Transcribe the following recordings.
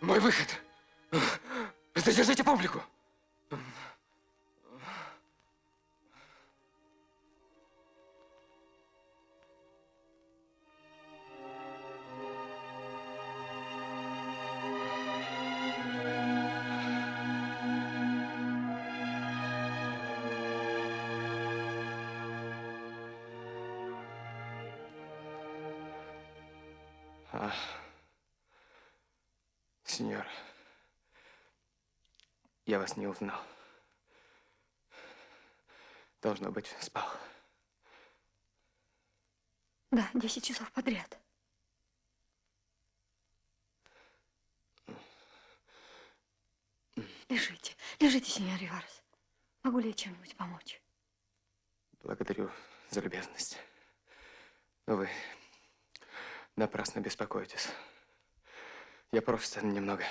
Мой выход. Задержите публику. Сеньор, я вас не узнал. Должно быть, спал. Да, 10 часов подряд. Лежите, лежите, сеньор Риварес. Могу ли я чем-нибудь помочь? Благодарю за любезность. Но вы напрасно беспокоитесь. Я просто немного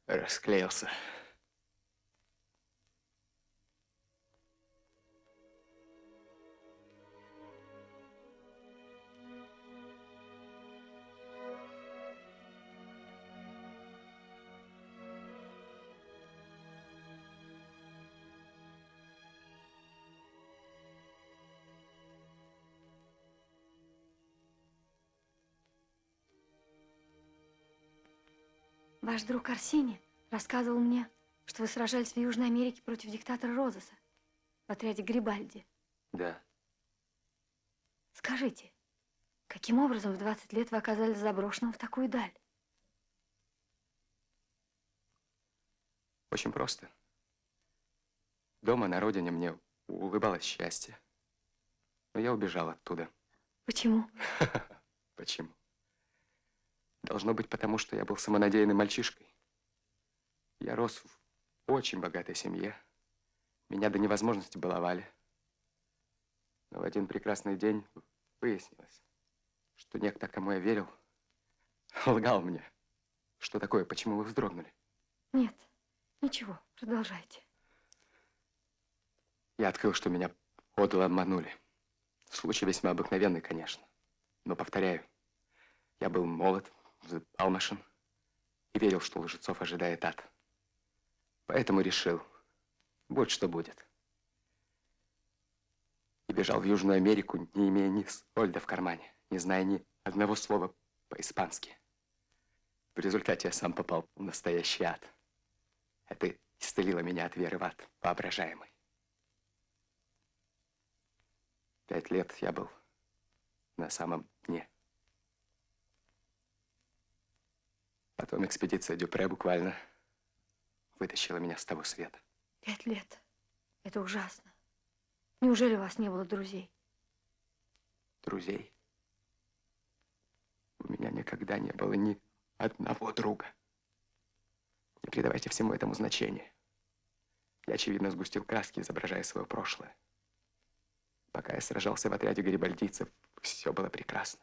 расклеился. Ваш друг Арсини рассказывал мне, что вы сражались в Южной Америке против диктатора Розеса в отряде Гарибальди. Да. Скажите, каким образом в 20 лет вы оказались заброшенным в такую даль? Очень просто. Дома, на родине, мне улыбалось счастье. Но я убежал оттуда. Почему? Почему? Должно быть, потому что я был самонадеянным мальчишкой. Я рос в очень богатой семье. Меня до невозможности баловали. Но в один прекрасный день выяснилось, что некто, кому я верил, лгал мне. Что такое? Почему вы вздрогнули? Нет, ничего, продолжайте. Я открыл, что меня подло обманули. Случай весьма обыкновенный, конечно. Но, повторяю, я был молод, взбалмошен и верил, что лжецов ожидает ад. Поэтому решил, будь что будет. И бежал в Южную Америку, не имея ни сольда в кармане, не зная ни одного слова по-испански. В результате я сам попал в настоящий ад. Это исцелило меня от веры в ад, воображаемый. 5 лет я был на самом дне. Потом экспедиция Дюпре буквально вытащила меня с того света. 5 лет. Это ужасно. Неужели у вас не было друзей? Друзей? У меня никогда не было ни одного друга. Не придавайте всему этому значения. Я, очевидно, сгустил краски, изображая свое прошлое. Пока я сражался в отряде гарибальдийцев, все было прекрасно.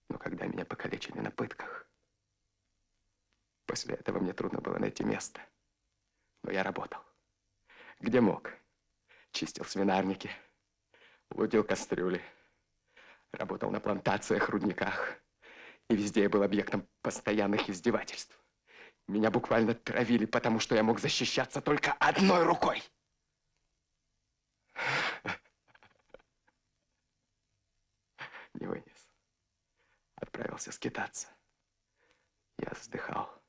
Но когда меня покалечили на пытках, после этого мне трудно было найти место. Но я работал. Где мог. Чистил свинарники, лудил кастрюли, работал на плантациях, рудниках. И везде я был объектом постоянных издевательств. Меня буквально травили, потому что я мог защищаться только одной рукой. Не вынес. Отправился скитаться. Я вздыхал,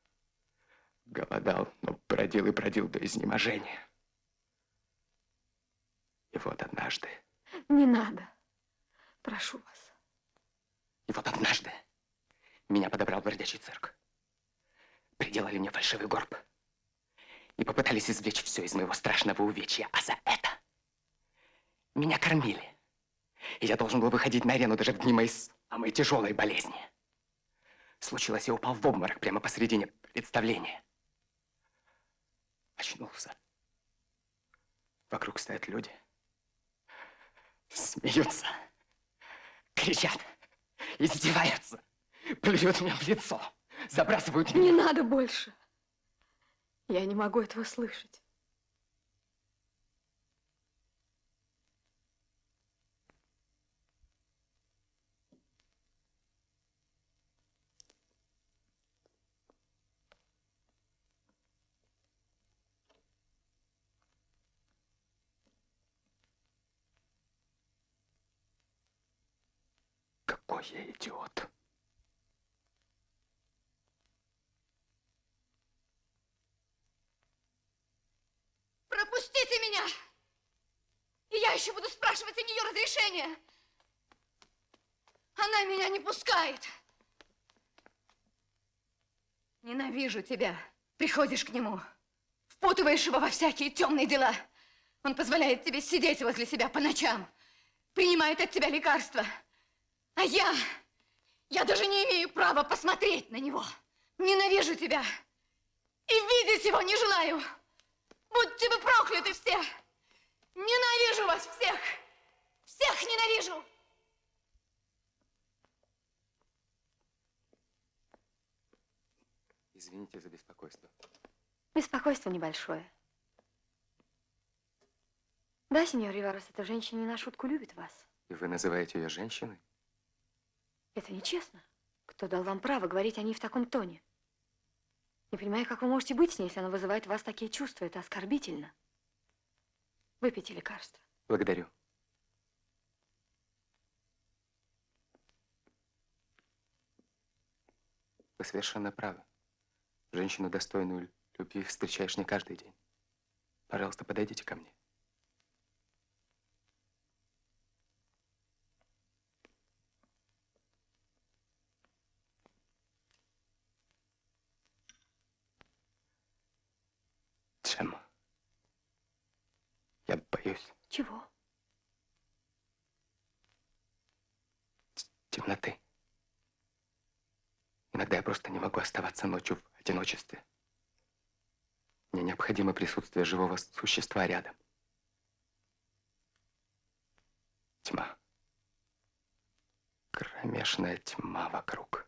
голодал, но бродил и бродил до изнеможения. И вот однажды... Не надо. Прошу вас. И вот однажды меня подобрал бродячий цирк. Приделали мне фальшивый горб. И попытались извлечь все из моего страшного увечья. А за это меня кормили. И я должен был выходить на арену даже в дни моей самой тяжелой болезни. Случилось, я упал в обморок прямо посредине представления. Очнулся. Вокруг стоят люди. Смеются. Кричат. Издеваются. Плюют мне в лицо. Забрасывают меня. Не надо больше. Я не могу этого слышать. Какой я идиот. Пропустите меня! И я еще буду спрашивать у нее разрешения. Она меня не пускает. Ненавижу тебя. Приходишь к нему, впутываешь его во всякие темные дела. Он позволяет тебе сидеть возле себя по ночам, принимает от тебя лекарства. А я даже не имею права посмотреть на него. Ненавижу тебя и видеть его не желаю. Будьте вы прокляты все. Ненавижу вас всех. Всех ненавижу. Извините за беспокойство. Беспокойство небольшое. Да, сеньор Риварес, эта женщина не на шутку любит вас. И вы называете ее женщиной? Это нечестно. Кто дал вам право говорить о ней в таком тоне? Не понимаю, как вы можете быть с ней, если она вызывает в вас такие чувства. Это оскорбительно. Выпейте лекарство. Благодарю. Вы совершенно правы. Женщину, достойную любви, встречаешь не каждый день. Пожалуйста, подойдите ко мне. Джемма, я боюсь Чего? темноты. Иногда я просто не могу оставаться ночью в одиночестве. Мне необходимо присутствие живого существа рядом. Тьма. Кромешная тьма вокруг.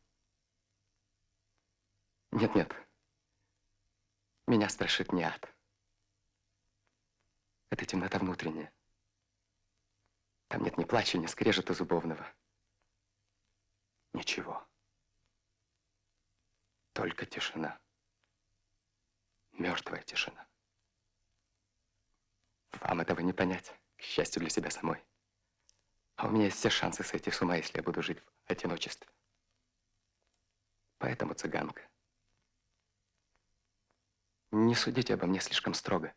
Нет. Меня страшит не ад. Это темнота внутренняя. Там нет ни плача, ни скрежета зубовного. Ничего. Только тишина. Мертвая тишина. Вам этого не понять, к счастью для себя самой. А у меня есть все шансы сойти с ума, если я буду жить в одиночестве. Поэтому, цыганка, не судите обо мне слишком строго.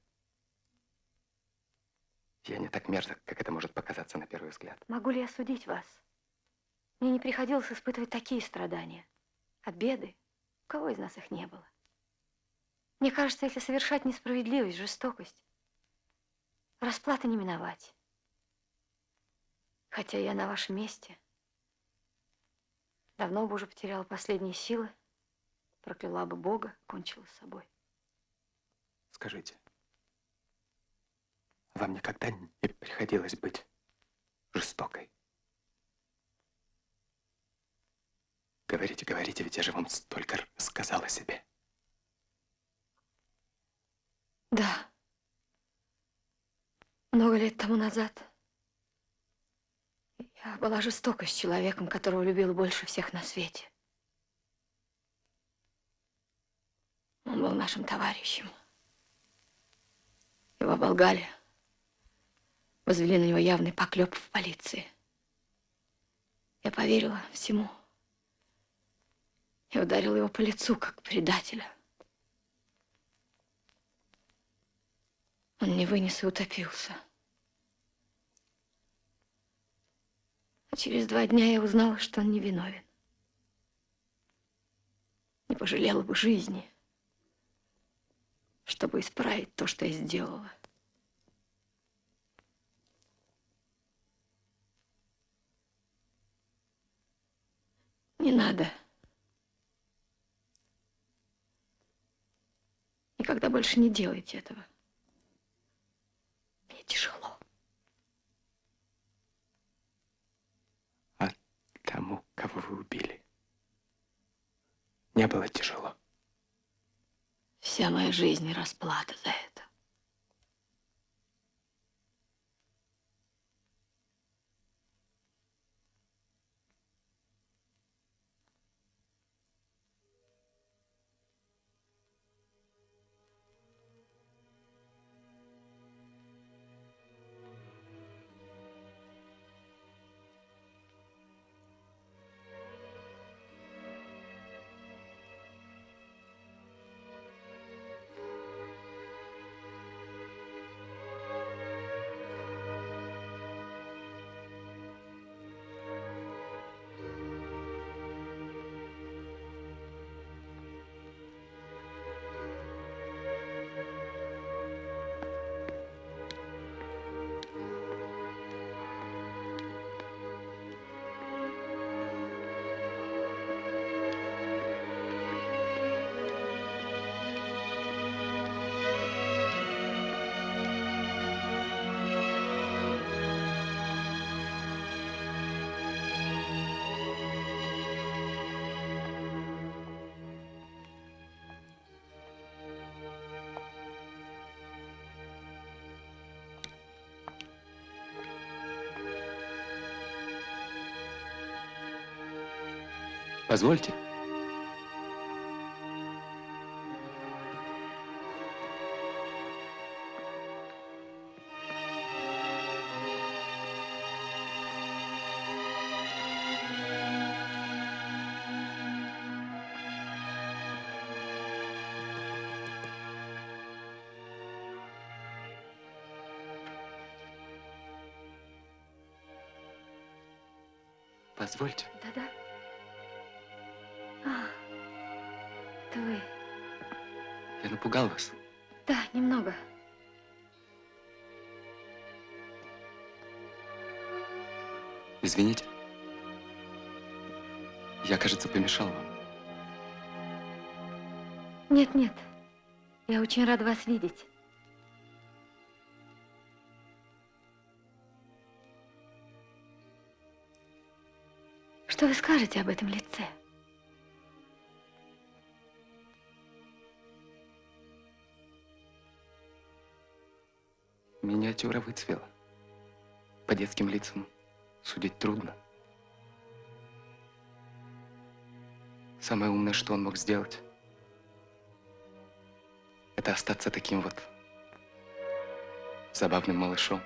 Я не так мерзок, как это может показаться на первый взгляд. Могу ли я судить вас? Мне не приходилось испытывать такие страдания. От беды? У кого из нас их не было? Мне кажется, если совершать несправедливость, жестокость, расплаты не миновать. Хотя я на вашем месте давно бы уже потеряла последние силы, прокляла бы Бога, кончила с собой. Скажите, вам никогда не приходилось быть жестокой? Говорите, ведь я же вам столько рассказал о себе. Да. Много лет тому назад я была жестока с человеком, которого любила больше всех на свете. Он был нашим товарищем. Его оболгали. Возвели на него явный поклеп в полиции. Я поверила всему. И ударила его по лицу, как предателя. Он не вынес и утопился. А через 2 дня я узнала, что он невиновен. Не пожалела бы жизни, чтобы исправить то, что я сделала. Не надо. Никогда больше не делайте этого. Мне тяжело. А тому, кого вы убили, не было тяжело? Вся моя жизнь расплата за это. Позвольте. Позвольте. Да-да. А, это вы. Я напугал вас. Да, немного. Извините. Я, кажется, помешал вам. Нет, нет. Я очень рада вас видеть. Что вы скажете об этом лице? Миниатюра выцвела. По детским лицам судить трудно. Самое умное, что он мог сделать, это остаться таким вот забавным малышом.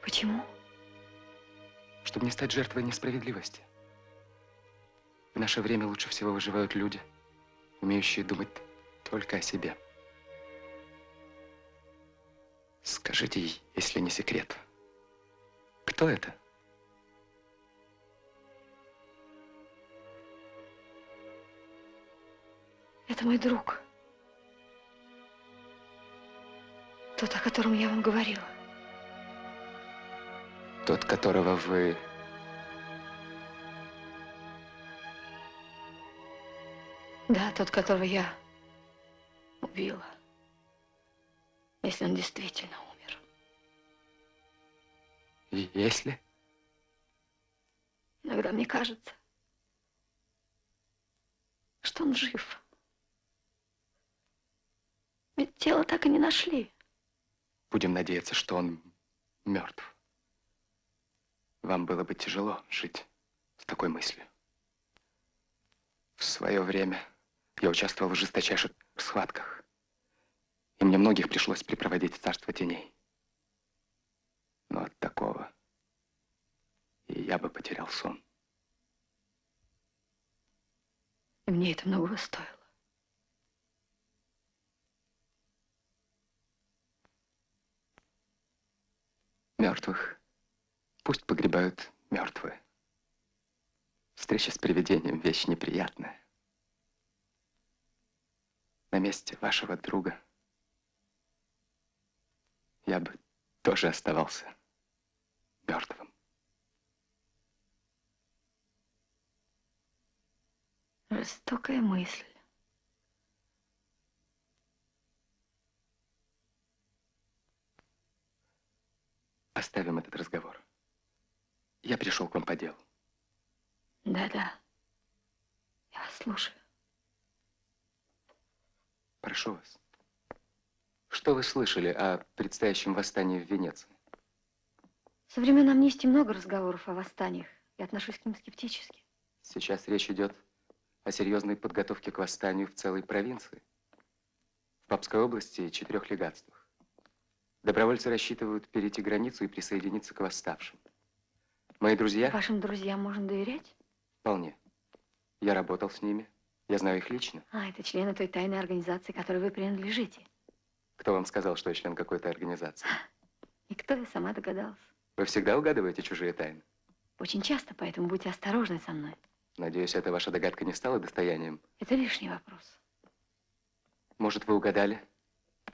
Почему? Чтобы не стать жертвой несправедливости. В наше время лучше всего выживают люди, умеющие думать только о себе. Скажите, если не секрет, кто это? Это мой друг. Тот, о котором я вам говорила. Тот, которого вы... Да, тот, которого я убила. Если он действительно умер. И если? Иногда мне кажется, что он жив. Ведь тело так и не нашли. Будем надеяться, что он мертв. Вам было бы тяжело жить с такой мыслью. В свое время я участвовал в жесточайших схватках. И мне многих пришлось припроводить в царство теней. Но от такого и я бы потерял сон. И мне это многого стоило. Мертвых пусть погребают мертвые. Встреча с привидением — вещь неприятная. На месте вашего друга я бы тоже оставался мертвым. Жестокая мысль. Оставим этот разговор. Я пришел к вам по делу. Да-да. Я вас слушаю. Прошу вас. Что вы слышали о предстоящем восстании в Венеции? Со времен амнистии много разговоров о восстаниях. Я отношусь к ним скептически. Сейчас речь идет о серьезной подготовке к восстанию в целой провинции. В Папской области и 4 легатствах. Добровольцы рассчитывают перейти границу и присоединиться к восставшим. Мои друзья... Вашим друзьям можно доверять? Вполне. Я работал с ними. Я знаю их лично. А, это члены той тайной организации, которой вы принадлежите. Кто вам сказал, что я член какой-то организации? Никто, я сама догадалась. Вы всегда угадываете чужие тайны? Очень часто, поэтому будьте осторожны со мной. Надеюсь, эта ваша догадка не стала достоянием. Это лишний вопрос. Может, вы угадали?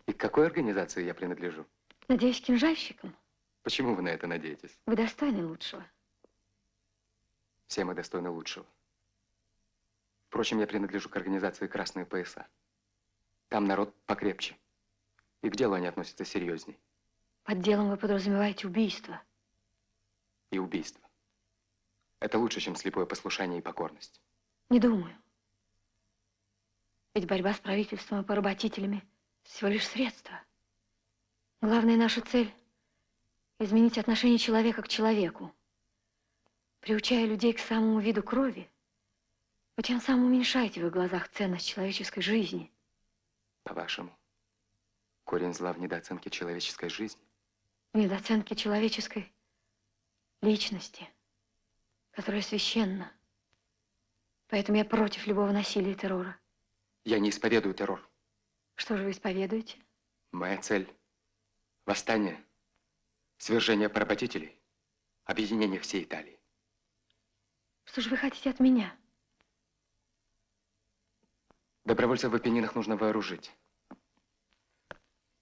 И к какой организации я принадлежу? Надеюсь, кинжальщикам. Почему вы на это надеетесь? Вы достойны лучшего. Все мы достойны лучшего. Впрочем, я принадлежу к организации «Красные пояса». Там народ покрепче. И к делу они относятся серьезней. Под делом вы подразумеваете убийство. И убийство. Это лучше, чем слепое послушание и покорность. Не думаю. Ведь борьба с правительством и поработителями всего лишь средство. Главная наша цель – изменить отношение человека к человеку. Приучая людей к самому виду крови, вы тем самым уменьшаете в их глазах ценность человеческой жизни. По-вашему, корень зла в недооценке человеческой жизни? В недооценке человеческой личности, которая священна. Поэтому я против любого насилия и террора. Я не исповедую террор. Что же вы исповедуете? Моя цель – восстание, свержение поработителей, объединение всей Италии. Что же вы хотите от меня? Добровольцев в Апеннинах нужно вооружить.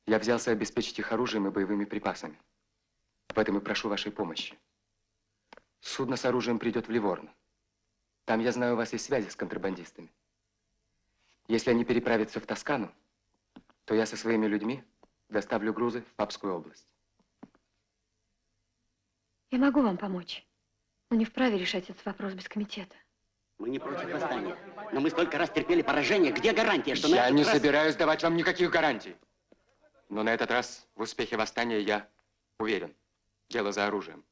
Я взялся обеспечить их оружием и боевыми припасами. В этом и прошу вашей помощи. Судно с оружием придет в Ливорно. Там, я знаю, у вас есть связи с контрабандистами. Если они переправятся в Тоскану, то я со своими людьми доставлю грузы в Папскую область. Я могу вам помочь, но не вправе решать этот вопрос без комитета. Мы не против восстания, но мы столько раз терпели поражение. Где гарантия, что на Я этот не раз... собираюсь давать вам никаких гарантий. Но на этот раз в успехе восстания я уверен. Дело за оружием.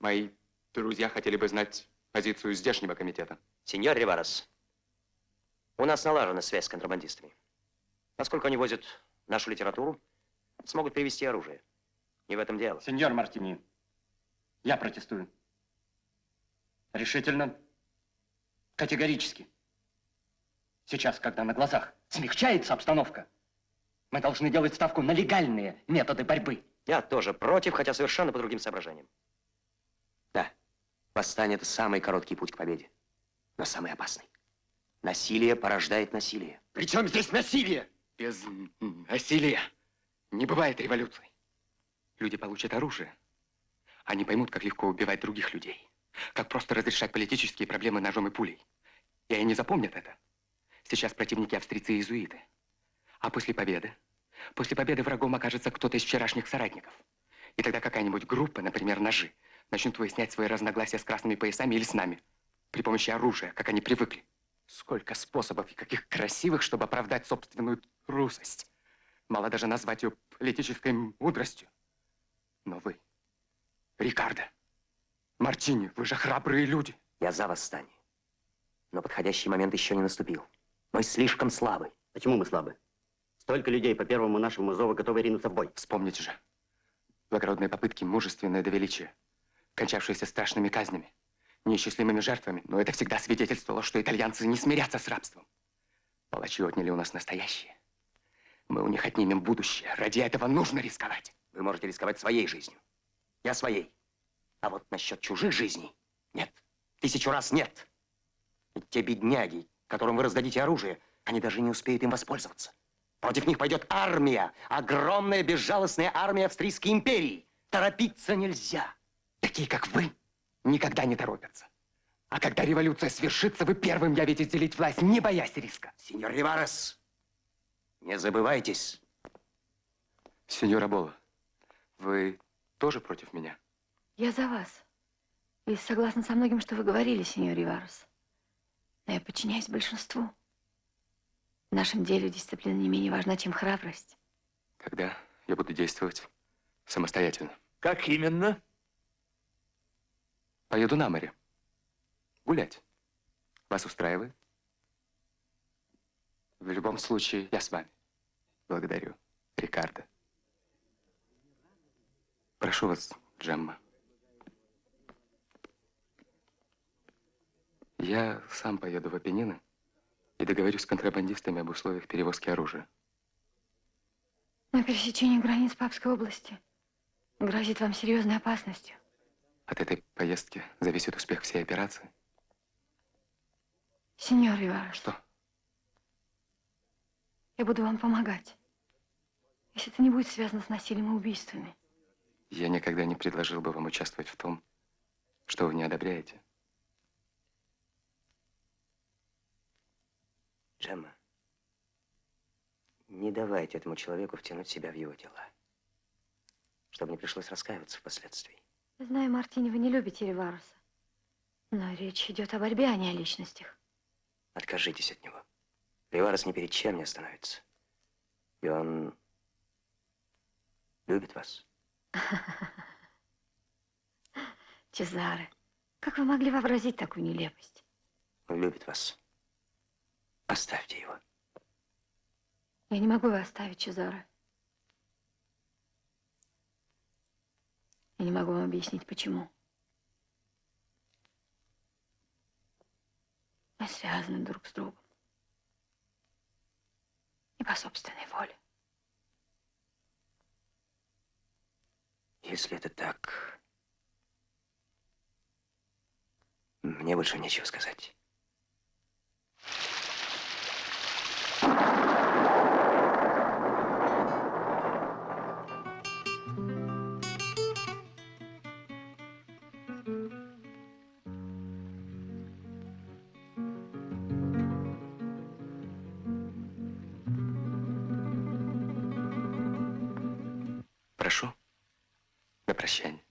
Мои друзья хотели бы знать позицию здешнего комитета. Сеньор Риварес, у нас налажена связь с контрабандистами. Поскольку они возят нашу литературу, смогут привезти оружие. Не в этом дело. Сеньор Мартини, я протестую. Решительно, категорически. Сейчас, когда на глазах смягчается обстановка, мы должны делать ставку на легальные методы борьбы. Я тоже против, хотя совершенно по другим соображениям. Да, восстание – это самый короткий путь к победе, но самый опасный. Насилие порождает насилие. При чем здесь насилие? Без насилия не бывает революции. Люди получат оружие. Они поймут, как легко убивать других людей. Как просто разрешать политические проблемы ножом и пулей. И они запомнят это. Сейчас противники австрийцы и иезуиты. А после победы врагом окажется кто-то из вчерашних соратников. И тогда какая-нибудь группа, например, ножи, начнут выяснять свои разногласия с красными поясами или с нами. При помощи оружия, как они привыкли. Сколько способов и каких красивых, чтобы оправдать собственную трусость. Мало даже назвать ее политической мудростью. Но вы, Рикардо, Мартини, вы же храбрые люди. Я за восстание. Но подходящий момент еще не наступил. Мы слишком слабы. Почему мы слабы? Столько людей по первому нашему зову готовы ринуться в бой. Вспомните же. Благородные попытки, мужественное до величия, кончавшиеся страшными казнями, неисчислимыми жертвами. Но это всегда свидетельствовало, что итальянцы не смирятся с рабством. Палачи отняли у нас настоящее. Мы у них отнимем будущее. Ради этого нужно рисковать. Вы можете рисковать своей жизнью. Я своей. А вот насчет чужих жизней нет. 1000 раз нет. Ведь те бедняги, которым вы раздадите оружие, они даже не успеют им воспользоваться. Против них пойдет армия. Огромная безжалостная армия Австрийской империи. Торопиться нельзя. Такие, как вы, никогда не торопятся. А когда революция свершится, вы первым явитесь делить власть, не боясь риска. Сеньор Риварес, не забывайтесь. Сеньора Бола, вы тоже против меня? Я за вас. И согласна со многим, что вы говорили, сеньор Риварес. Но я подчиняюсь большинству. В нашем деле дисциплина не менее важна, чем храбрость. Тогда я буду действовать самостоятельно. Как именно? Поеду на море. Гулять. Вас устраивает? В любом случае, я с вами. Благодарю, Рикардо. Прошу вас, Джемма. Я сам поеду в Апеннины и договорюсь с контрабандистами об условиях перевозки оружия. Но пересечение границ Папской области грозит вам серьезной опасностью. От этой поездки зависит успех всей операции. Сеньор Риварес. Что? Я буду вам помогать, если это не будет связано с насилием и убийствами. Я никогда не предложил бы вам участвовать в том, что вы не одобряете. Джемма, не давайте этому человеку втянуть себя в его дела, чтобы не пришлось раскаиваться впоследствии. Знаю, Мартини, вы не любите Ривареса. Но речь идет о борьбе, а не о личностях. Откажитесь от него. Риварес ни перед чем не остановится. И он... Любит вас. Чезаре, как вы могли вообразить такую нелепость? Он любит вас. Оставьте его. Я не могу его оставить, Чезаре. Я не могу вам объяснить, почему. Мы связаны друг с другом. И по собственной воле. Если это так, мне больше нечего сказать. Прошу, на прощание.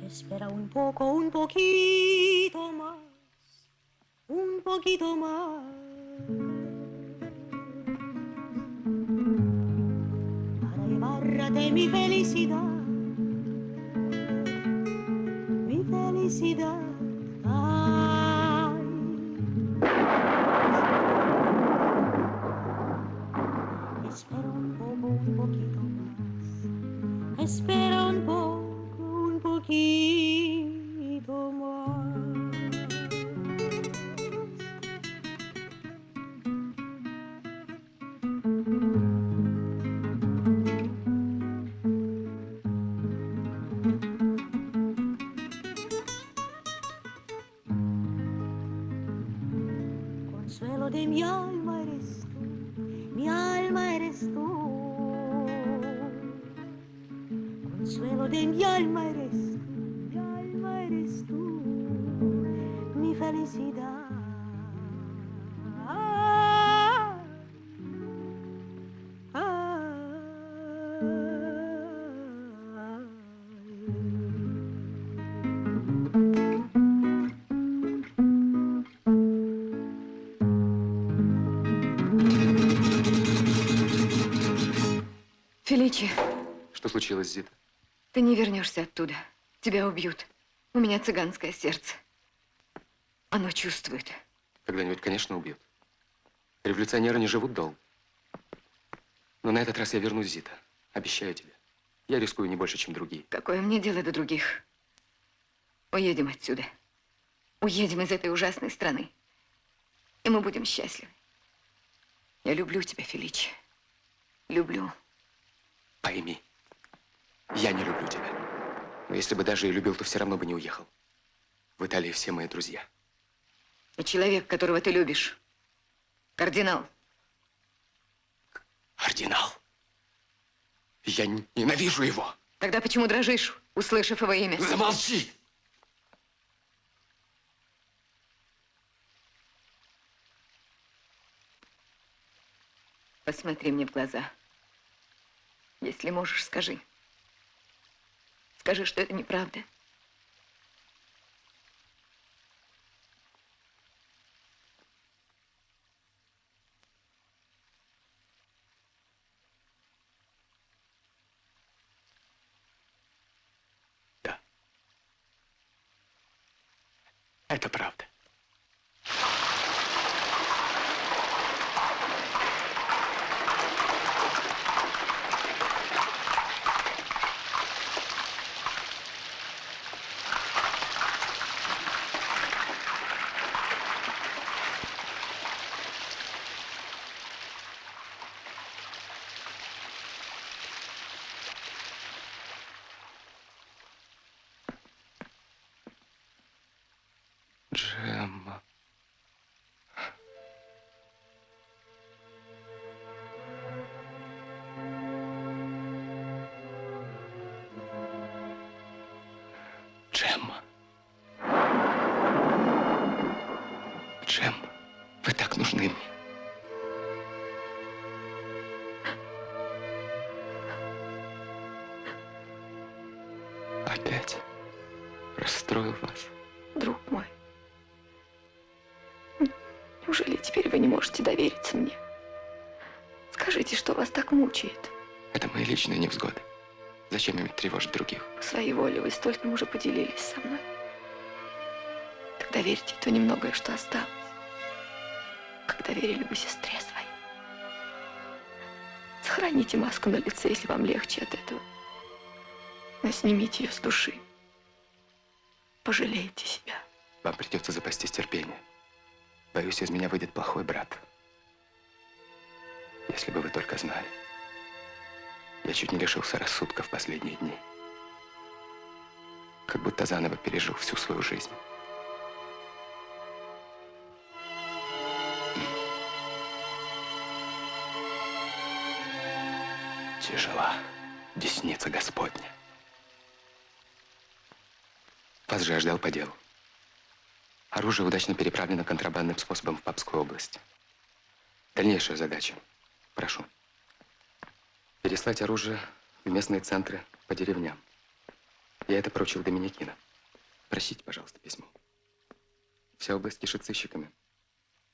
Espera un poco, un poquito más, un poquito más. Para llevarte mi felicidad, mi felicidad. Ay. Espera un poco, un poquito más. Espera un poco, un poquito más. Consuelo de mi alma eres tú, mi alma eres tú. Consuelo de mi alma eres tú, mi felicidad. Ah, Феличи, Что случилось, Зита? ты не вернешься оттуда. Тебя убьют. У меня цыганское сердце. Оно чувствует. Когда-нибудь, конечно, убьют. Революционеры не живут долго. Но на этот раз я вернусь, Зита. Обещаю тебе. Я рискую не больше, чем другие. Какое мне дело до других? Уедем отсюда. Уедем из этой ужасной страны. И мы будем счастливы. Я люблю тебя, Феличи. Люблю. Пойми, я не люблю тебя. Но если бы даже и любил, то все равно бы не уехал. В Италии все мои друзья. И человек, которого ты любишь, кардинал. Кардинал. Я ненавижу его. Тогда почему дрожишь, услышав его имя? Замолчи! Посмотри мне в глаза. Если можешь, скажи. Скажи, что это неправда. Да. Это правда. Джемма. Джемма. нужны мне. Опять расстроил вас. Друг мой, неужели теперь вы не можете довериться мне? Скажите, что вас так мучает? Это мои личные невзгоды. Зачем им тревожить других? По своей воле вы стольким уже поделились со мной. Так доверьте то немногое, что осталось, как доверили бы сестре своей. Сохраните маску на лице, если вам легче от этого. Но снимите ее с души. Пожалейте себя. Вам придется запастись терпением. Боюсь, из меня выйдет плохой брат. Если бы вы только знали. Я чуть не лишился рассудка в последние дни. Как будто заново пережил всю свою жизнь. Тяжела десница Господня. Вас же я ждал по делу. Оружие удачно переправлено контрабандным способом в Папскую область. Дальнейшая задача. Прошу. Переслать оружие в местные центры по деревням. Я это поручил Доминикина. Просите, пожалуйста, письмо. Вся область кишит сыщиками.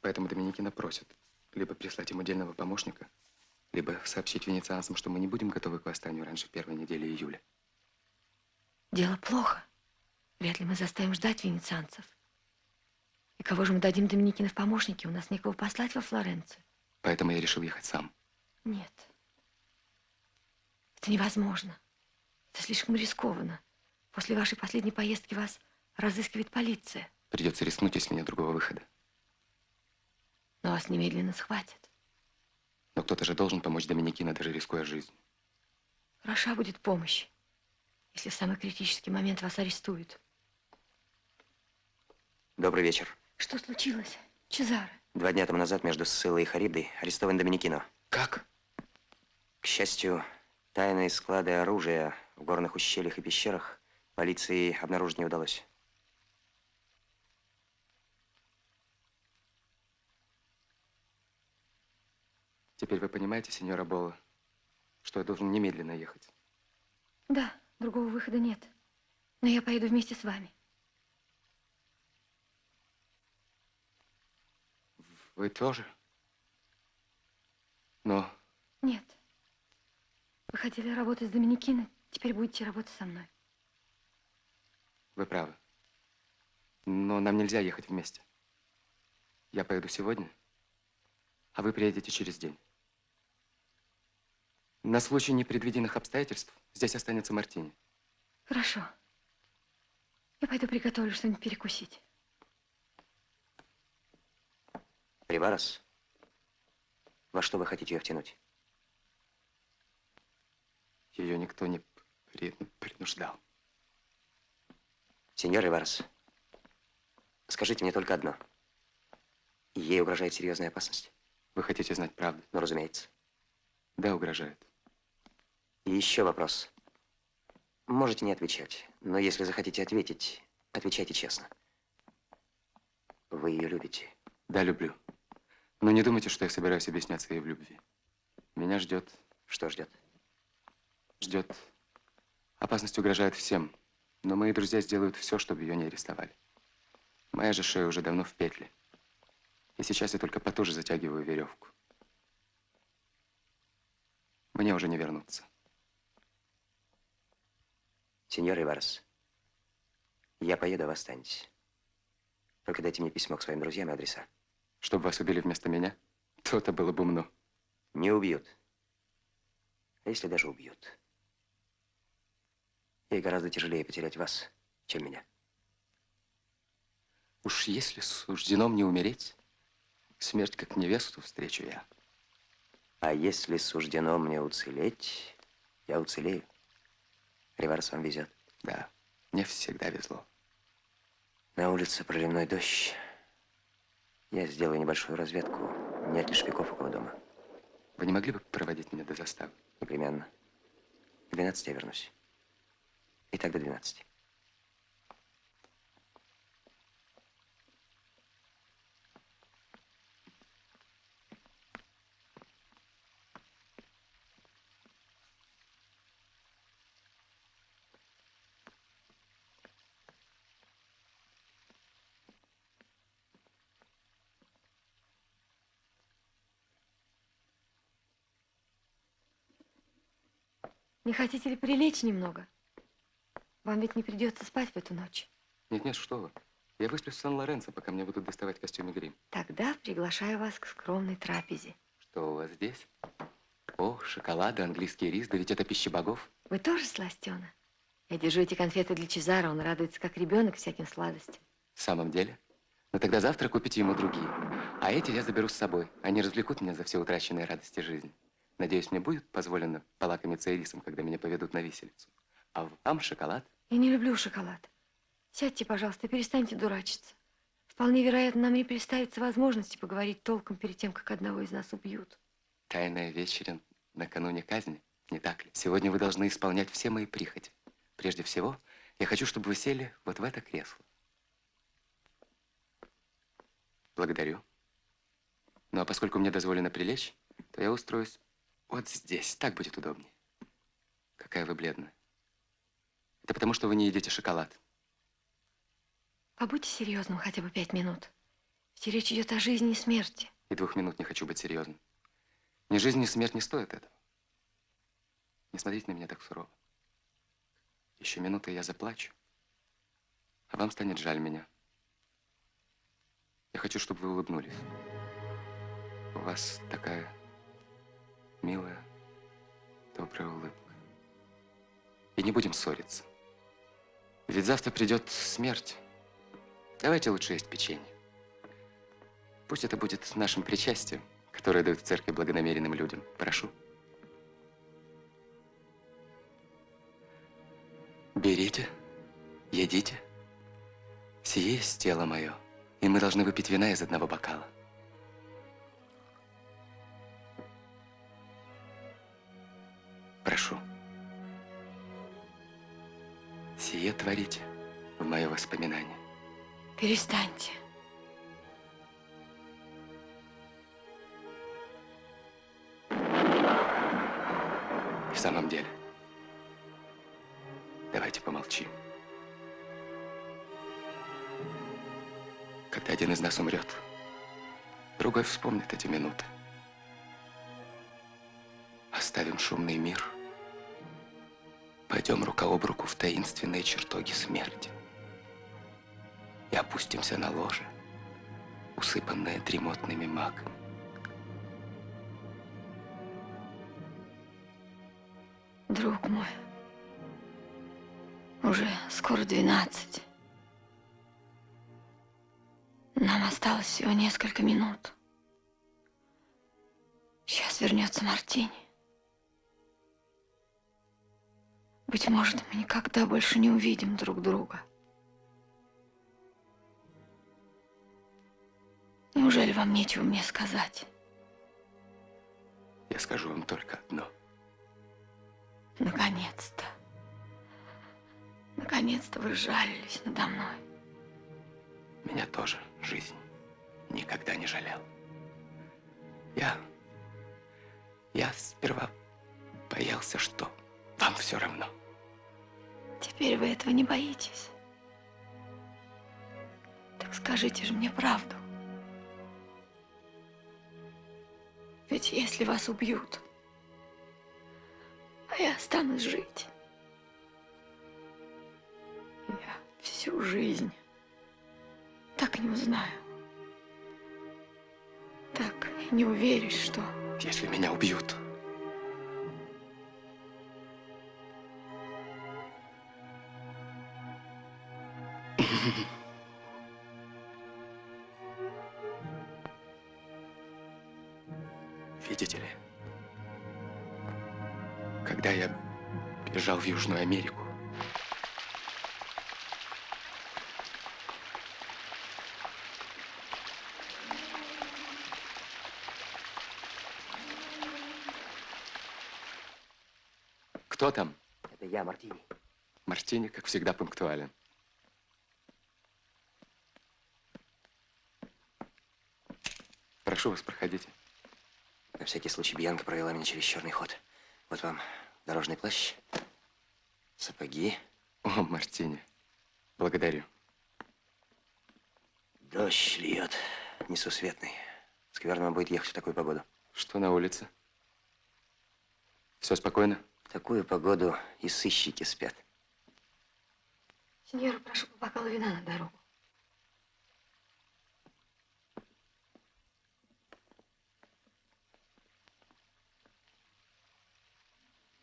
Поэтому Доминикина просит либо прислать ему отдельного помощника, либо сообщить венецианцам, что мы не будем готовы к восстанию раньше первой недели июля. Дело плохо. Вряд ли мы заставим ждать венецианцев. И кого же мы дадим Доминикина в помощники? У нас некого послать во Флоренцию. Поэтому я решил ехать сам. Нет. Это невозможно. Это слишком рискованно. После вашей последней поездки вас разыскивает полиция. Придется рискнуть, если нет другого выхода. Но вас немедленно схватят. Но кто-то же должен помочь Доминикина, даже рискуя жизнью. Хороша будет помощь, если в самый критический момент вас арестуют. Добрый вечер. Что случилось, Чезаре? 2 дня тому назад между Сциллой и Харибдой арестован Доминикино. Как? К счастью, тайные склады оружия в горных ущельях и пещерах полиции обнаружить не удалось. Теперь вы понимаете, сеньора Бола, что я должен немедленно ехать? Да, другого выхода нет. Но я поеду вместе с вами. Вы тоже? Но Нет. Вы хотели работать с Доминикино, теперь будете работать со мной. вы правы. Но нам нельзя ехать вместе. Я поеду сегодня, а вы приедете через день. На случай непредвиденных обстоятельств здесь останется Мартини. Хорошо. Я пойду приготовлю что-нибудь перекусить. Риварес, во что вы хотите ее втянуть? Ее никто не принуждал. Сеньор Риварес, скажите мне только одно. Ей угрожает серьезная опасность? Вы хотите знать правду? Ну, разумеется. Да, угрожает. И еще вопрос. Можете не отвечать, но если захотите ответить, отвечайте честно. Вы ее любите? Да, люблю. Но не думайте, что я собираюсь объясняться ей в любви. Меня ждет... Что ждет? Ждет... Опасность угрожает всем. Но мои друзья сделают все, чтобы ее не арестовали. Моя же шея уже давно в петле. И сейчас я только потуже затягиваю веревку. Мне уже не вернуться. Сеньор Риварес, я поеду, а вы останетесь. Только дайте мне письмо к своим друзьям и адреса. Чтобы вас убили вместо меня, то-то было бы умно. Не убьют. А если даже убьют? Ей гораздо тяжелее потерять вас, чем меня. Уж если суждено мне умереть, смерть как невесту встречу я. А если суждено мне уцелеть, я уцелею. Риварес, вам везет. Да, мне всегда везло. На улице проливной дождь. Я сделаю небольшую разведку. Нет ли шпиков около дома? Вы не могли бы проводить меня до заставы? Непременно. К 12 я вернусь. Итак, до 12. Не хотите ли прилечь немного? Вам ведь не придется спать в эту ночь. Нет-нет, что вы. Я высплюсь в Сан-Лоренцо, пока мне будут доставать костюм и грим. Тогда приглашаю вас к скромной трапезе. Что у вас здесь? О, шоколад, английский рис, да ведь это пища богов. Вы тоже сластена? Я держу эти конфеты для Чезаро, он радуется, как ребенок, всяким сладостям. В самом деле? Но тогда завтра купите ему другие. А эти я заберу с собой. Они развлекут меня за все утраченные радости жизни. Надеюсь, мне будет позволено полакомиться ирисом, когда меня поведут на виселицу. А вам шоколад? Я не люблю шоколад. Сядьте, пожалуйста, и перестаньте дурачиться. Вполне вероятно, нам не представится возможности поговорить толком перед тем, как одного из нас убьют. Тайная вечеря накануне казни, не так ли? Сегодня вы должны исполнять все мои прихоти. Прежде всего, я хочу, чтобы вы сели вот в это кресло. Благодарю. Ну, а поскольку мне дозволено прилечь, то я устроюсь вот здесь. Так будет удобнее. Какая вы бледная. Это потому, что вы не едите шоколад. Побудьте серьезным хотя бы 5 минут. Ведь речь идет о жизни и смерти. И 2 минут не хочу быть серьезным. Ни жизнь, ни смерть не стоят этого. Не смотрите на меня так сурово. Еще минуты, и я заплачу. А вам станет жаль меня. Я хочу, чтобы вы улыбнулись. У вас такая милая, добрая улыбка. И не будем ссориться. Ведь завтра придет смерть. Давайте лучше есть печенье. Пусть это будет нашим причастием, которое дают в церкви благонамеренным людям. Прошу. Берите, едите. Сие есть тело мое, и мы должны выпить вина из одного бокала. Прошу. Сие творите в мое воспоминание. Перестаньте. В самом деле, давайте помолчим. Когда один из нас умрет, другой вспомнит эти минуты. Оставим шумный мир, пойдем рука об руку в таинственные чертоги смерти и опустимся на ложе, усыпанное дремотными маками. Друг мой, уже скоро 12. Нам осталось всего несколько минут. Сейчас вернется Мартини. Быть может, мы никогда больше не увидим друг друга. Неужели вам нечего мне сказать? Я скажу вам только одно. Наконец-то. Наконец-то вы жалились надо мной. Меня тоже жизнь никогда не жалел. Я сперва боялся, что вам все равно. Теперь вы этого не боитесь. Так скажите же мне правду. Ведь если вас убьют, а я останусь жить, я всю жизнь так и не узнаю. Так и не уверюсь, что... Если меня убьют, видите ли, когда я бежал в Южную Америку, кто там? Это я, Мартини. Мартини, как всегда, пунктуален. Прошу вас, проходите. На всякий случай Бьянка провела меня через черный ход. Вот вам дорожный плащ, сапоги. О, Мартини, благодарю. Дождь льет, несусветный. Скверно будет ехать в такую погоду. Что на улице? Все спокойно? такую погоду и сыщики спят. Сеньора, прошу по бокалу вина на дорогу.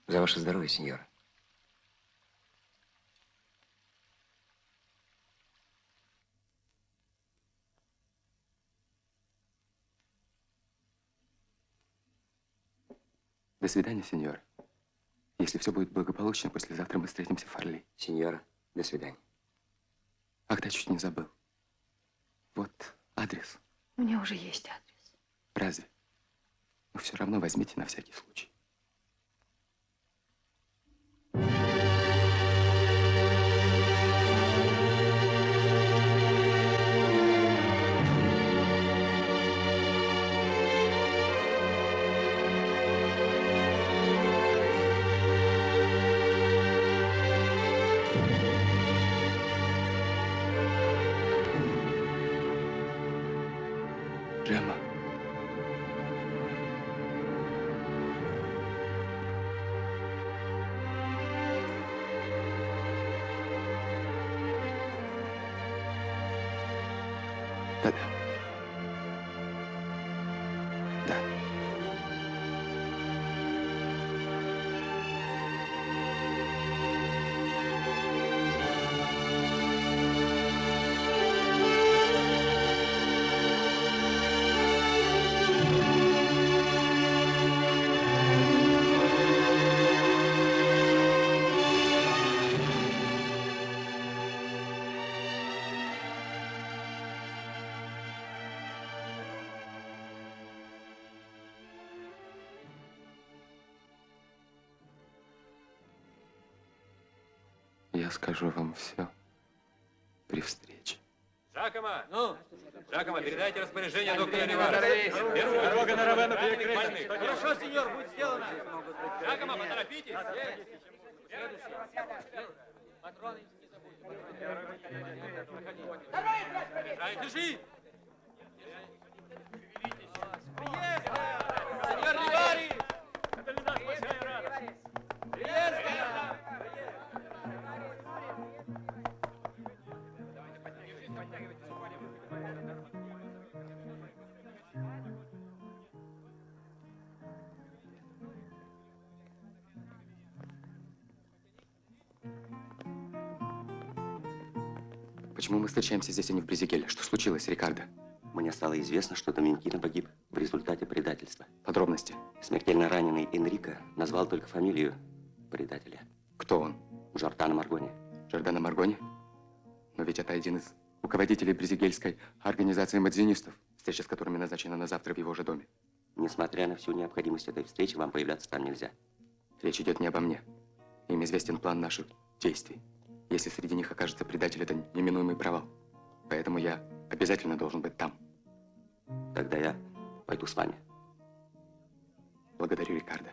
За ваше здоровье, сеньора. До свидания, сеньор. Если все будет благополучно, послезавтра мы встретимся в Орли. Сеньора, до свидания. Ах, да, чуть не забыл. Вот адрес. У меня уже есть адрес. Разве? Но все равно возьмите на всякий случай. Джемма. Да-да. Да. Я скажу вам все при встрече. Жакома! Ну? Жакома, передайте распоряжение доктору Риваресу. Дорога на Равенну перекрыта. Хорошо, сеньор, будет сделано. Жакома, поторопитесь. Давай, держи! Сеньор Ривари! Это для нас большая радость. Приветствую! Почему мы встречаемся здесь, а не в Брезигеле? Что случилось, Рикардо? Мне стало известно, что Доминикино погиб в результате предательства. Подробности. Смертельно раненый Энрико назвал только фамилию предателя. Кто он? Джордано Маргони. Джордано Маргони? Но ведь это один из руководителей брезигельской организации мадзинистов, встреча с которыми назначена на завтра в его же доме. Несмотря на всю необходимость этой встречи, вам появляться там нельзя. Речь идет не обо мне. Им известен план наших действий. Если среди них окажется предатель, это неминуемый провал. Поэтому я обязательно должен быть там. Тогда я пойду с вами. Благодарю, Рикардо.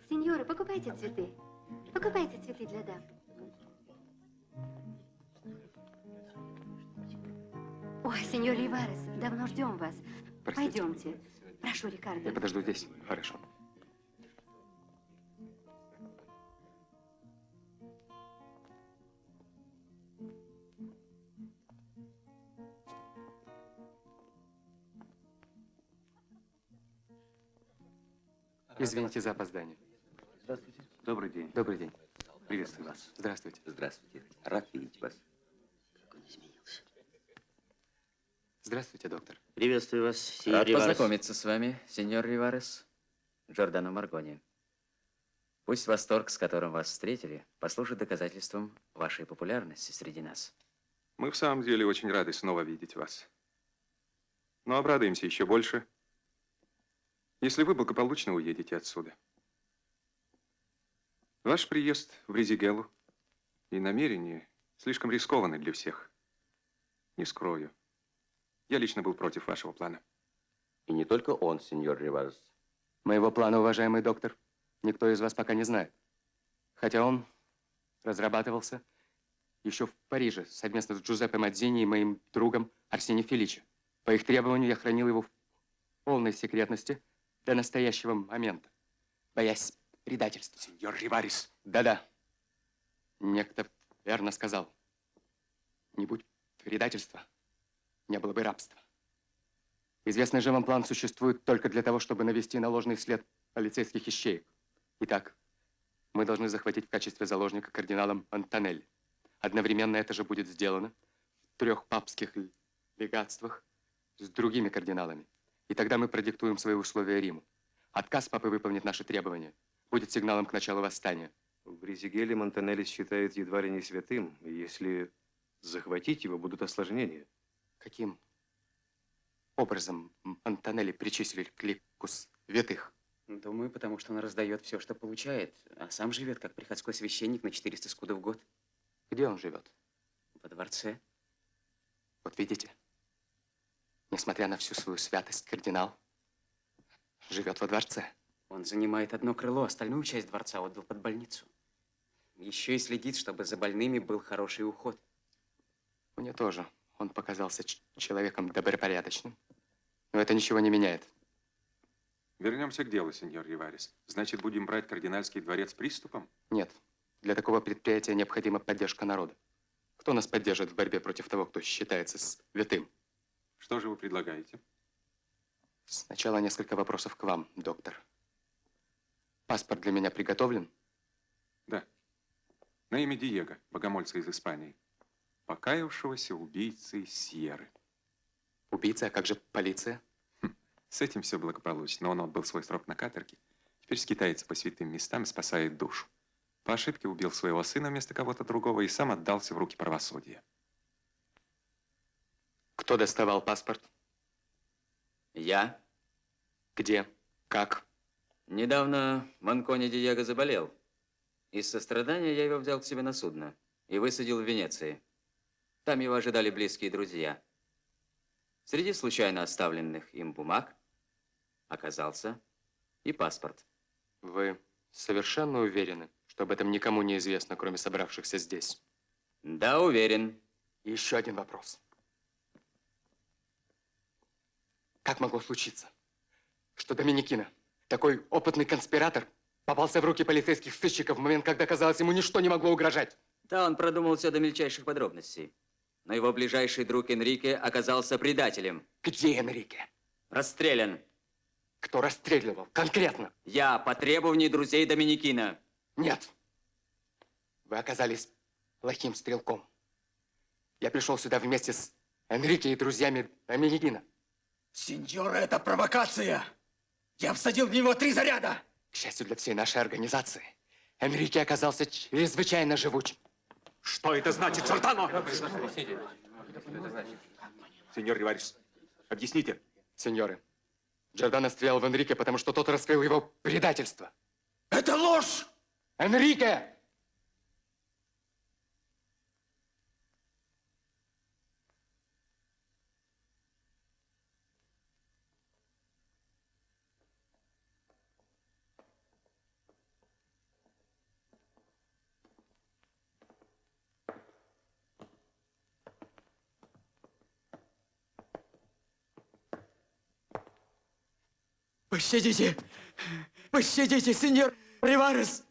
Сеньоры, покупайте цветы. Покупайте цветы для дам. Ой, сеньор Риварес, давно ждем вас. Простите. Пойдемте. Прошу, Рикардо. Я подожду здесь. Хорошо. Извините за опоздание. Здравствуйте. Добрый день. Добрый день. Приветствую вас. Здравствуйте. Здравствуйте. Рад видеть вас. Здравствуйте, доктор. Приветствую вас, сеньор Рад Риварес. познакомиться с вами, сеньор Риварес. Джордано Маргони. Пусть восторг, с которым вас встретили, послужит доказательством вашей популярности среди нас. Мы в самом деле очень рады снова видеть вас. Но обрадуемся еще больше, если вы благополучно уедете отсюда. Ваш приезд в Бризигеллу и намерения слишком рискованы для всех. Не скрою. Я лично был против вашего плана. И не только он, сеньор Риварес. Моего плана, уважаемый доктор, никто из вас пока не знает. Хотя он разрабатывался еще в Париже совместно с Джузеппе Мадзини и моим другом Арсением Феличи. По их требованию я хранил его в полной секретности до настоящего момента, боясь предательства. Сеньор Риварес. Да-да. Некто верно сказал. Не будь предательства, не было бы рабства. Известный же вам план существует только для того, чтобы навести на ложный след полицейских ищеек. Итак, мы должны захватить в качестве заложника кардинала Монтанелли. Одновременно это же будет сделано в 3 папских легатствах с другими кардиналами. И тогда мы продиктуем свои условия Риму. Отказ папы выполнит наши требования. Будет сигналом к началу восстания. В Бризигелле Монтанелли считают едва ли не святым. И если захватить его, будут осложнения. Каким образом Монтанелли причислили к лику святых? Думаю, потому что он раздает все, что получает, а сам живет как приходской священник на 400 скудов в год. Где он живет? Во дворце. Вот видите, несмотря на всю свою святость, кардинал живет во дворце. Он занимает одно крыло, остальную часть дворца отдал под больницу. Еще и следит, чтобы за больными был хороший уход. Мне тоже. Он показался человеком добропорядочным. Но это ничего не меняет. Вернемся к делу, сеньор Риварес. Значит, будем брать кардинальский дворец приступом? Нет. Для такого предприятия необходима поддержка народа. Кто нас поддержит в борьбе против того, кто считается святым? Что же вы предлагаете? Сначала несколько вопросов к вам, доктор. Паспорт для меня приготовлен? Да. На имя Диего, богомольца из Испании. Покаявшегося убийцы Сьерры. Убийца? А как же полиция? С этим все благополучно. Он отбыл свой срок на каторге. Теперь скитается по святым местам и спасает душу. По ошибке убил своего сына вместо кого-то другого и сам отдался в руки правосудия. Кто доставал паспорт? Я. Где? Как? Недавно Манкони Диего заболел. Из сострадания я его взял к себе на судно и высадил в Венеции. Там его ожидали близкие друзья. Среди случайно оставленных им бумаг оказался и паспорт. Вы совершенно уверены, что об этом никому не известно, кроме собравшихся здесь? Да, уверен. И еще один вопрос. Как могло случиться, что Доминикино, такой опытный конспиратор, попался в руки полицейских сыщиков в момент, когда, казалось, ему ничто не могло угрожать? Да, он продумал все до мельчайших подробностей. Но его ближайший друг Энрике оказался предателем. Где Энрике? Расстрелян. Кто расстреливал? Конкретно? Я, по требованию друзей Доминикино. Нет. Вы оказались плохим стрелком. Я пришел сюда вместе с Энрике и друзьями Доминикино. Сеньор, это провокация! Я всадил в него 3 заряда! К счастью для всей нашей организации, Энрике оказался чрезвычайно живучим. Что это значит, Джордано? Сеньор Риварес, объясните. Сеньоры, Джордано стрелял в Энрике, потому что тот раскрыл его предательство. Это ложь! Энрике! Пощадите! Пощадите, сеньор Риварес!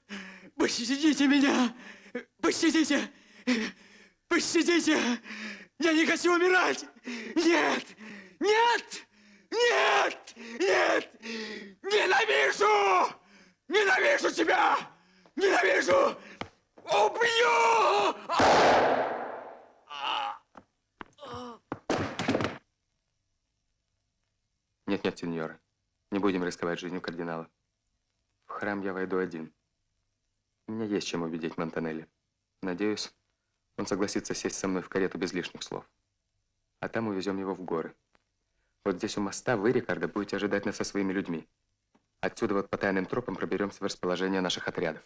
Пощадите меня! Пощадите! Пощадите! Я не хочу умирать! Нет! Нет! Нет! Нет! Ненавижу! Ненавижу тебя! Ненавижу! Убью! Нет, сеньора. Не будем рисковать жизнью кардинала. В храм я войду один. У меня есть чем убедить Монтанелли. Надеюсь, Он согласится сесть со мной в карету без лишних слов. А там увезем его в горы. Вот здесь у моста вы, Рикардо, будете ожидать нас со своими людьми. Отсюда вот по тайным тропам проберемся в расположение наших отрядов.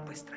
Быстро.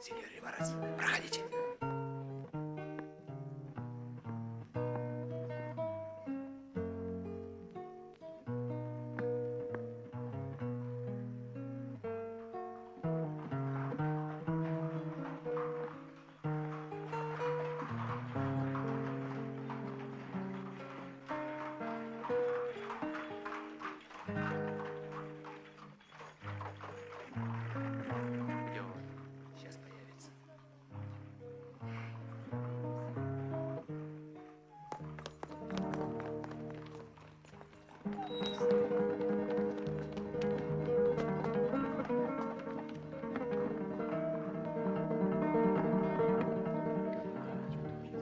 Сеньор Риварес, проходите. Сейчас появится.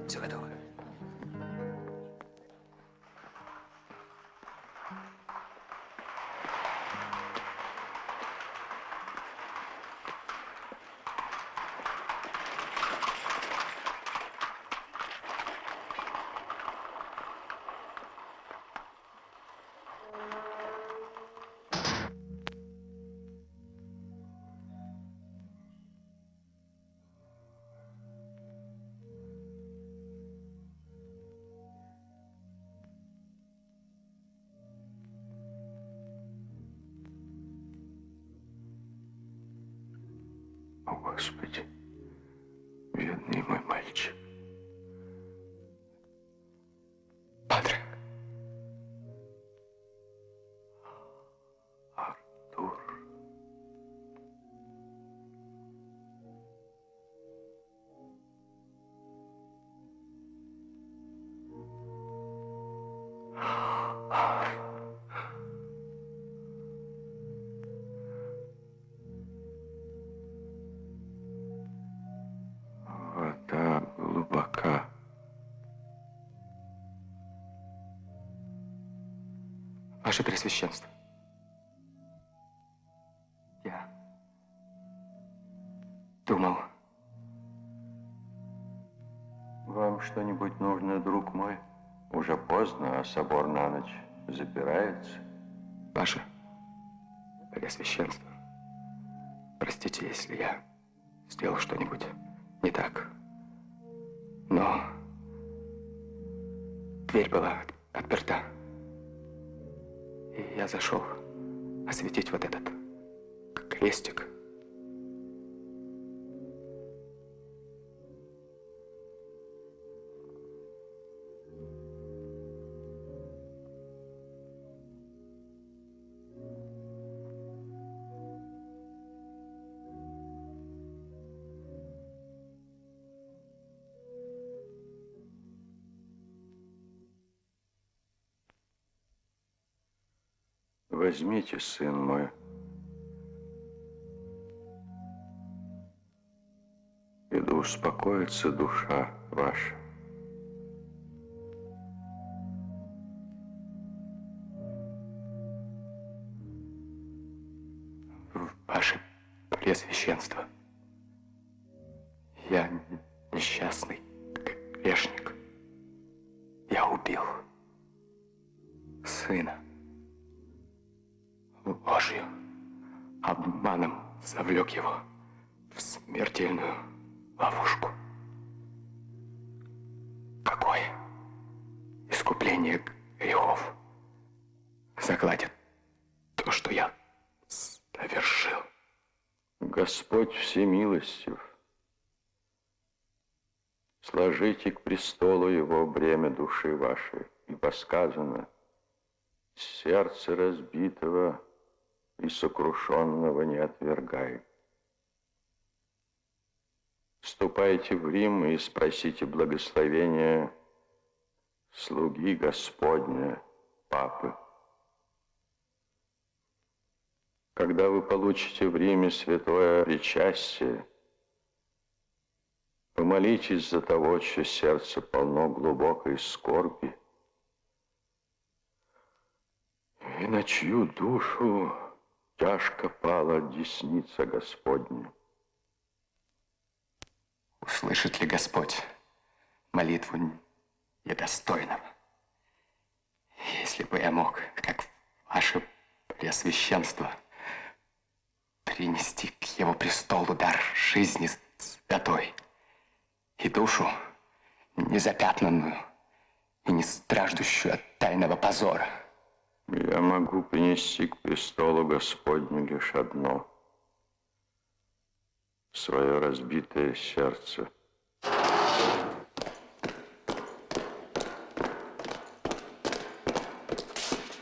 Все готово. О, Господи, бедный мой мальчик. Падре. Артур. Вода глубока. Ваше Пресвященство. Я думал. Вам что-нибудь нужно, друг мой? Уже поздно, а собор на ночь запирается. Ваше Преосвященство, простите, если я сделал что-нибудь не так. Но дверь была отперта. И я зашел осветить вот этот крестик. Возьмите, сын мой. И да успокоится душа ваша. Ваше Преосвященство, я несчастный грешник. Я убил сына Божью. Обманом завлек его в смертельную ловушку. Какое искупление грехов загладит то, что я совершил. Господь всемилостив. Сложите к престолу его бремя души вашей, ибо сказано: сердце разбитого и сокрушенного не отвергай. Ступайте в Рим и спросите благословения слуги Господня, Папы. Когда вы получите в Риме святое причастие, помолитесь за того, чье сердце полно глубокой скорби, и на чью душу тяжко пала десница Господня. Услышит ли Господь молитву недостойного? Если бы я мог, как ваше Преосвященство, принести к его престолу дар жизни святой и душу незапятнанную и не страждущую от тайного позора. Я могу принести к престолу Господню лишь одно — свое разбитое сердце.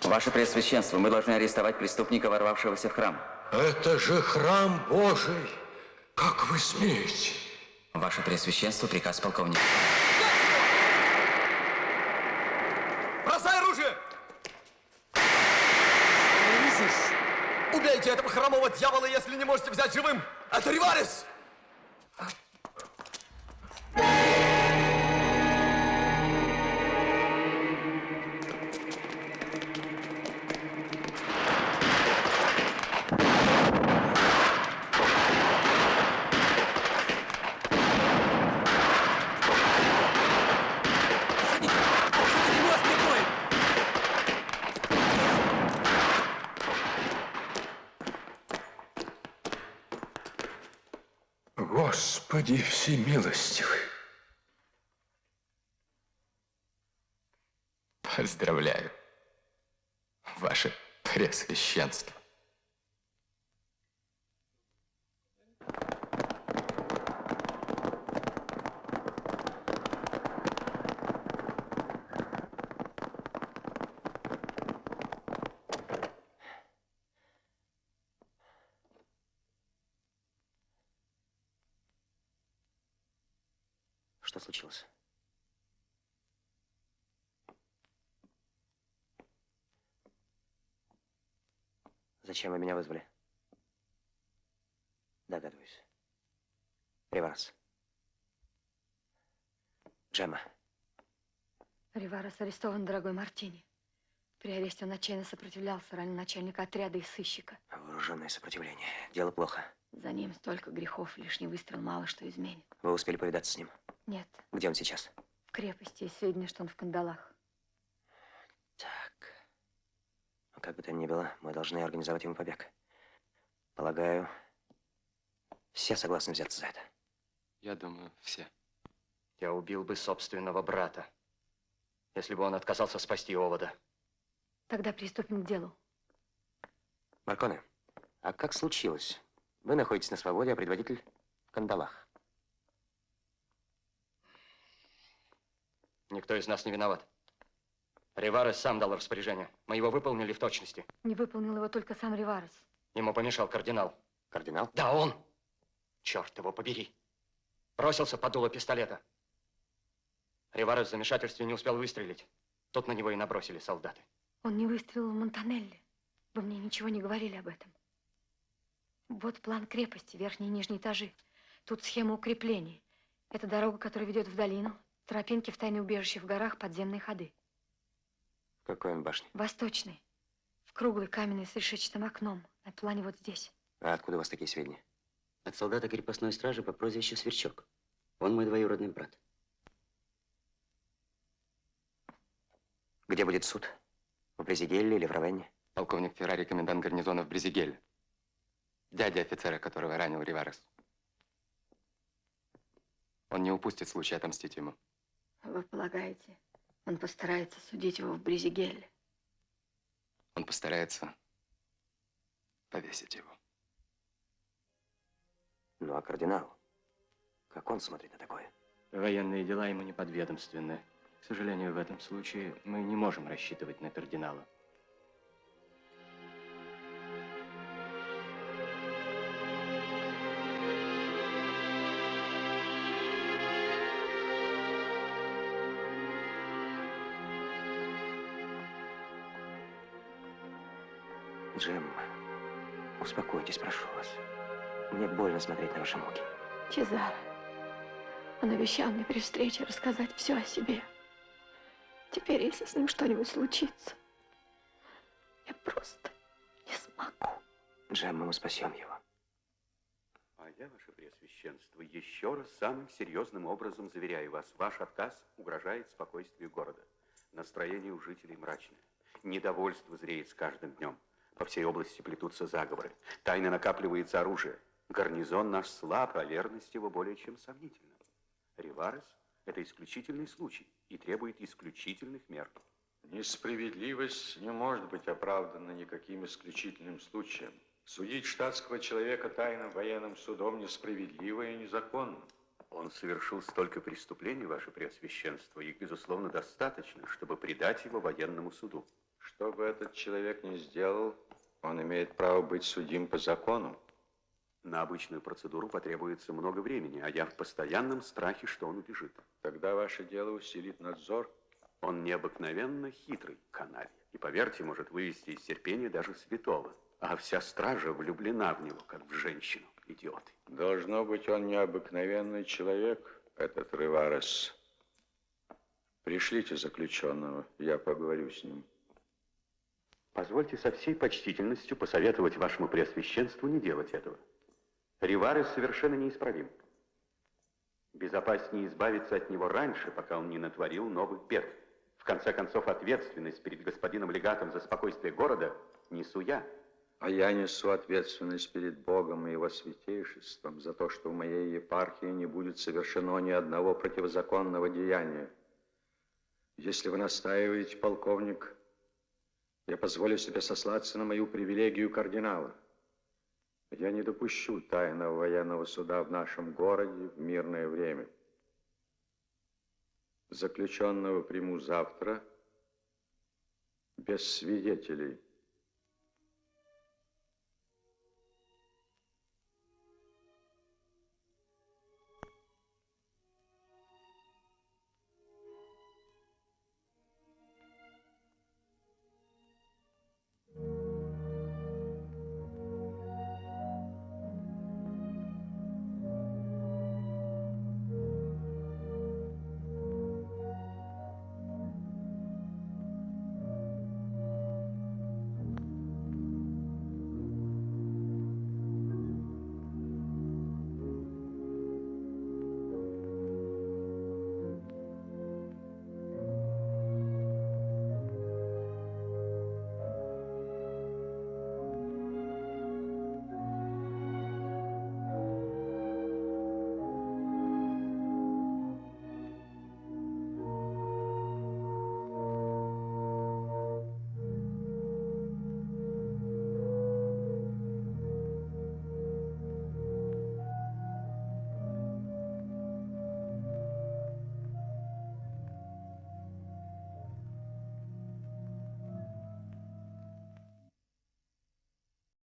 Ваше Преосвященство, мы должны арестовать преступника, ворвавшегося в храм. Это же храм Божий. Как вы смеете? Ваше Преосвященство, приказ полковника. Бросай оружие! Убейте этого хромого дьявола, если не можете взять живым! Это Риварес! Господи всемилостивый. Поздравляю, ваше Преосвященство. Что случилось? Зачем вы меня вызвали? Догадываюсь. Риварес. Джемма. Риварес арестован, дорогой Мартини. При аресте он отчаянно сопротивлялся, ранил начальника отряда и сыщика. Вооруженное сопротивление. Дело плохо. За ним столько грехов, лишний выстрел мало что изменит. Вы успели повидаться с ним? Нет. Где он сейчас? В крепости есть сведения, что он в кандалах. Так. Но как бы то ни было, мы должны организовать ему побег. Полагаю, все согласны взяться за это. Я думаю, все. Я убил бы собственного брата, если бы он отказался спасти Овода. Тогда приступим к делу. Марконе, а как случилось? Вы находитесь на свободе, а предводитель в кандалах. Никто из нас не виноват. Риварес сам дал распоряжение. Мы его выполнили в точности. Не выполнил его только сам Риварес. Ему помешал кардинал. Кардинал? Да, он. Черт его побери. Бросился под дуло пистолета. Риварес в замешательстве не успел выстрелить. Тут на него и набросили солдаты. Он не выстрелил в Монтанелли. Вы мне ничего не говорили об этом. Вот план крепости, верхние и нижние этажи. Тут схема укреплений. Это дорога, которая ведет в долину. Тропинки в тайное убежище в горах, подземные ходы. В какой он башне? Восточный. В круглой каменной с решетчатым окном. На плане вот здесь. А откуда у вас такие сведения? От солдата крепостной стражи по прозвищу Сверчок. Он мой двоюродный брат. Где будет суд? В Брезигелле или в Равенне? Полковник Феррари, комендант гарнизона в Брезигелле. Дядя офицера, которого ранил Риварес. Он не упустит случая отомстить ему. Вы полагаете, он постарается судить его в Брезигелле? Он постарается повесить его. Ну, а кардинал? Как он смотрит на такое? Военные дела ему не подведомственны. К сожалению, в этом случае мы не можем рассчитывать на кардинала. Джем, успокойтесь, прошу вас. Мне больно смотреть на ваши муки. Чезаро, он обещал мне при встрече рассказать все о себе. Теперь, если с ним что-нибудь случится, я просто не смогу. Джемма, мы спасем его. А я, ваше преосвященство, еще раз самым серьезным образом заверяю вас, ваш отказ угрожает спокойствию города. Настроение у жителей мрачное. Недовольство зреет с каждым днем. По всей области плетутся заговоры. Тайно накапливается оружие. Гарнизон наш слаб, а верность его более чем сомнительна. Риварес – это исключительный случай и требует исключительных мер. Несправедливость не может быть оправдана никаким исключительным случаем. Судить штатского человека тайным военным судом несправедливо и незаконно. Он совершил столько преступлений, ваше преосвященство, их, безусловно, достаточно, чтобы предать его военному суду. Что бы этот человек ни сделал, он имеет право быть судим по закону. На обычную процедуру потребуется много времени, а я в постоянном страхе, что он убежит. Тогда ваше дело усилит надзор. Он необыкновенно хитрый, каналья, и, поверьте, может вывести из терпения даже святого. А вся стража влюблена в него, как в женщину. Идиоты. Должно быть, он необыкновенный человек, этот Риварес. Пришлите заключенного, я поговорю с ним. Позвольте со всей почтительностью посоветовать вашему преосвященству не делать этого. Риварес совершенно неисправим. Безопаснее избавиться от него раньше, пока он не натворил новых бед. В конце концов, ответственность перед господином легатом за спокойствие города несу я. А я несу ответственность перед Богом и Его святейшеством за то, что в моей епархии не будет совершено ни одного противозаконного деяния. Если вы настаиваете, полковник, я позволю себе сослаться на мою привилегию кардинала. Я не допущу тайного военного суда в нашем городе в мирное время. Заключенного приму завтра без свидетелей.